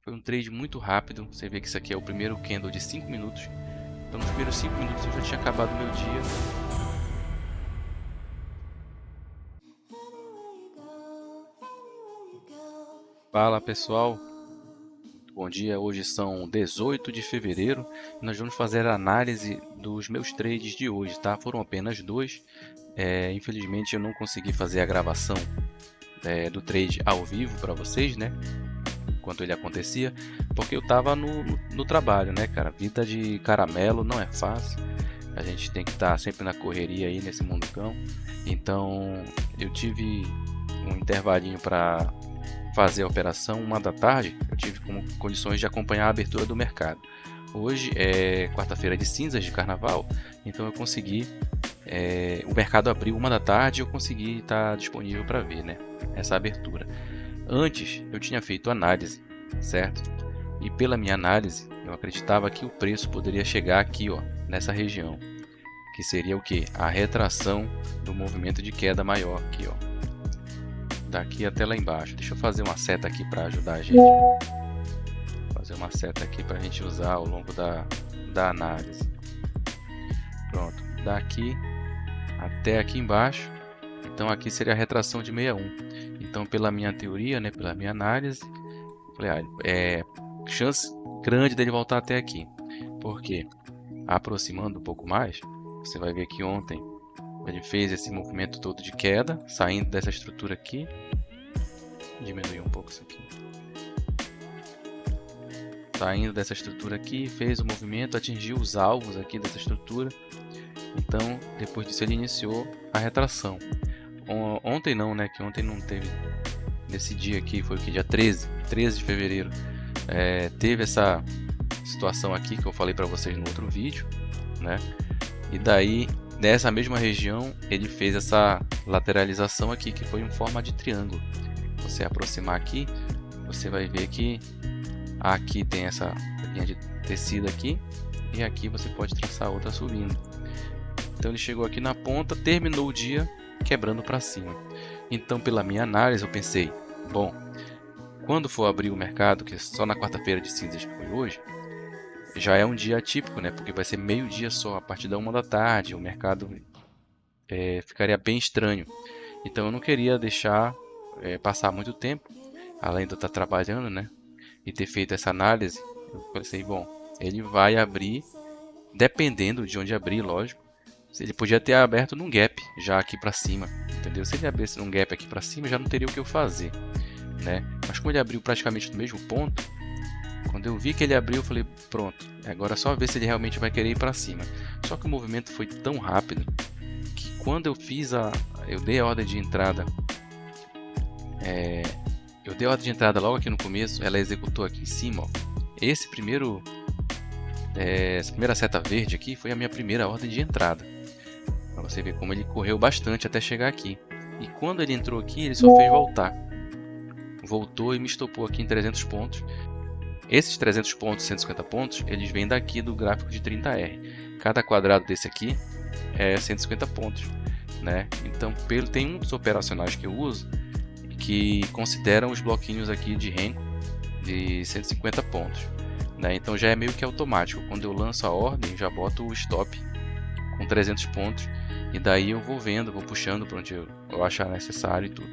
Foi um trade muito rápido. Você vê que isso aqui é o primeiro candle de 5 minutos. Então nos primeiros 5 minutos eu já tinha acabado o meu dia. Fala pessoal, bom dia. Hoje são 18 de fevereiro e nós vamos fazer a análise dos meus trades de hoje, tá? Foram apenas dois. Infelizmente eu não consegui fazer a gravação do trade ao vivo para vocês, né? Enquanto ele acontecia, porque eu tava no trabalho, né, cara? Vida de caramelo não é fácil. A gente tem que estar sempre na correria aí nesse mundão. Então eu tive um intervalinho para fazer a operação 1 da tarde. Eu tive condições de acompanhar a abertura do mercado. Hoje é quarta-feira de cinzas de carnaval, então eu consegui, o mercado abriu 1 da tarde e eu consegui estar disponível para ver, né, essa abertura. Antes eu tinha feito análise, certo? E pela minha análise eu acreditava que o preço poderia chegar aqui, ó, nessa região, que seria o que? A retração do movimento de queda maior aqui, ó, daqui até lá embaixo. Deixa eu fazer uma seta aqui para ajudar a gente. Fazer uma seta aqui para a gente usar ao longo da análise. Pronto, daqui até aqui embaixo. Então aqui seria a retração de 61. Então pela minha teoria, né, pela minha análise, falei, chance grande dele voltar até aqui. Porque aproximando um pouco mais, você vai ver que ontem ele fez esse movimento todo de queda, saindo dessa estrutura aqui. Diminuir um pouco isso aqui. Saindo dessa estrutura aqui, fez o movimento, atingiu os alvos aqui dessa estrutura. Então, depois disso ele iniciou a retração. Ontem não, né? Que ontem não teve. Nesse dia aqui, foi o que? Dia 13 de fevereiro. Teve essa situação aqui que eu falei para vocês no outro vídeo, né? E daí, nessa mesma região, ele fez essa lateralização aqui, que foi em forma de triângulo. Você aproximar aqui, você vai ver que aqui tem essa linha de tecido aqui, e aqui você pode traçar outra subindo. Então ele chegou aqui na ponta, terminou o dia quebrando para cima. Então pela minha análise eu pensei, bom, quando for abrir o mercado, que é só na quarta-feira de cinzas que foi hoje, já é um dia atípico, né? Porque vai ser meio-dia só, a partir da 1 da tarde, o mercado ficaria bem estranho. Então eu não queria deixar passar muito tempo, além de eu estar trabalhando, né? E ter feito essa análise, eu pensei, bom, ele vai abrir, dependendo de onde abrir, lógico. Ele podia ter aberto num gap já aqui para cima, entendeu? Se ele abrisse num gap aqui para cima, já não teria o que eu fazer, né? Mas como ele abriu praticamente no mesmo ponto, quando eu vi que ele abriu, eu falei, pronto, agora é só ver se ele realmente vai querer ir para cima. Só que o movimento foi tão rápido que quando eu dei a ordem de entrada, eu dei a ordem de entrada logo aqui no começo, ela executou aqui em cima, ó. Essa primeira seta verde aqui foi a minha primeira ordem de entrada. Para você ver como ele correu bastante até chegar aqui. E quando ele entrou aqui, ele só fez voltar. Voltou e me estopou aqui em 300 pontos. Esses 300 pontos, 150 pontos, eles vêm daqui do gráfico de 30R. Cada quadrado desse aqui é 150 pontos, né? Então tem um dos operacionais que eu uso que consideram os bloquinhos aqui de Renko de 150 pontos, né? Então já é meio que automático. Quando eu lanço a ordem, já boto o stop com 300 pontos e daí eu vou vendo, vou puxando para onde eu achar necessário e tudo.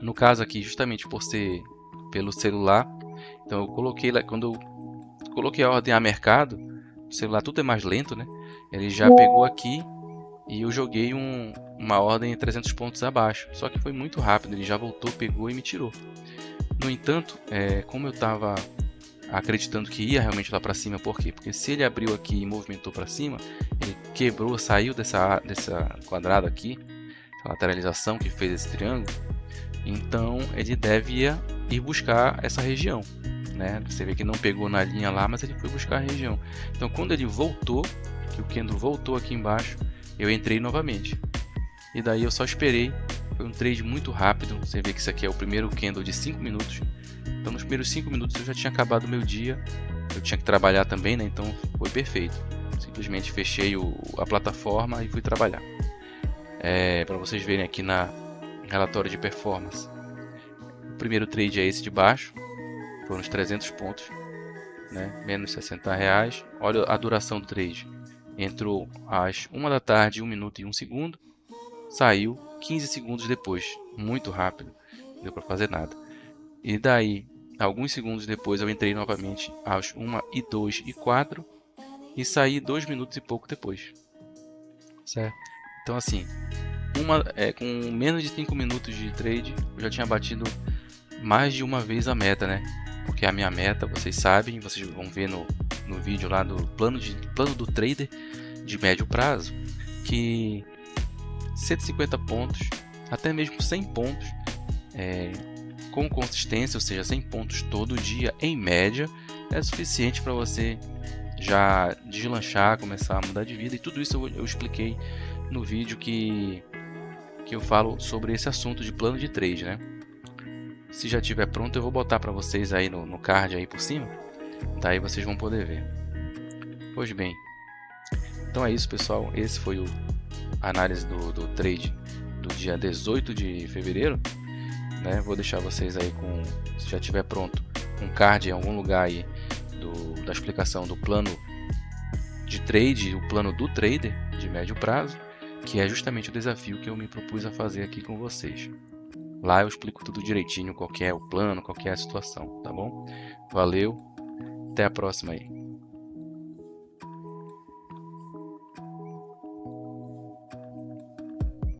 No caso aqui, justamente por ser pelo celular, então eu coloquei lá, quando eu coloquei a ordem a mercado, o celular tudo é mais lento, né? Ele já pegou aqui e eu joguei uma ordem 300 pontos abaixo. Só que foi muito rápido, ele já voltou, pegou e me tirou. No entanto, como eu estava acreditando que ia realmente lá para cima, por quê? Porque se ele abriu aqui e movimentou para cima, ele quebrou, saiu dessa quadrado aqui, essa lateralização que fez esse triângulo, então ele deve ir buscar essa região, né? Você vê que não pegou na linha lá, mas ele foi buscar a região. Então quando ele voltou, que o candle voltou aqui embaixo, eu entrei novamente. E daí eu só esperei. Foi um trade muito rápido. Você vê que isso aqui é o primeiro candle de 5 minutos. Então nos primeiros 5 minutos eu já tinha acabado o meu dia. Eu tinha que trabalhar também, né? Então foi perfeito. Simplesmente fechei a plataforma e fui trabalhar. Para vocês verem aqui na relatório de performance. O primeiro trade é esse de baixo. foram os 300 pontos, né? Menos 60 reais. Olha a duração do trade. Entrou às 1 da tarde, 1 minuto e 1 segundo. Saiu 15 segundos depois. Muito rápido. Não deu para fazer nada. E daí, alguns segundos depois, eu entrei novamente às 1 e 2 e 4. E saí 2 minutos e pouco depois. Certo? Então assim, com menos de 5 minutos de trade, eu já tinha batido mais de uma vez a meta, né? Porque a minha meta, vocês sabem, vocês vão ver no vídeo lá do plano do trader de médio prazo, que 150 pontos, até mesmo 100 pontos, com consistência, ou seja, 100 pontos todo dia, em média, é suficiente para você já deslanchar, começar a mudar de vida. E tudo isso eu expliquei no vídeo que eu falo sobre esse assunto de plano de trade, né? Se já estiver pronto, eu vou botar para vocês aí no card aí por cima. Daí vocês vão poder ver. Pois bem, então é isso, pessoal. Esse foi a análise do trade do dia 18 de fevereiro, né? Vou deixar vocês aí se já estiver pronto, um card em algum lugar aí da explicação do plano de trade, o plano do trader de médio prazo, que é justamente o desafio que eu me propus a fazer aqui com vocês. Lá eu explico tudo direitinho, qual que é o plano, qual que é a situação, tá bom? Valeu, até a próxima aí.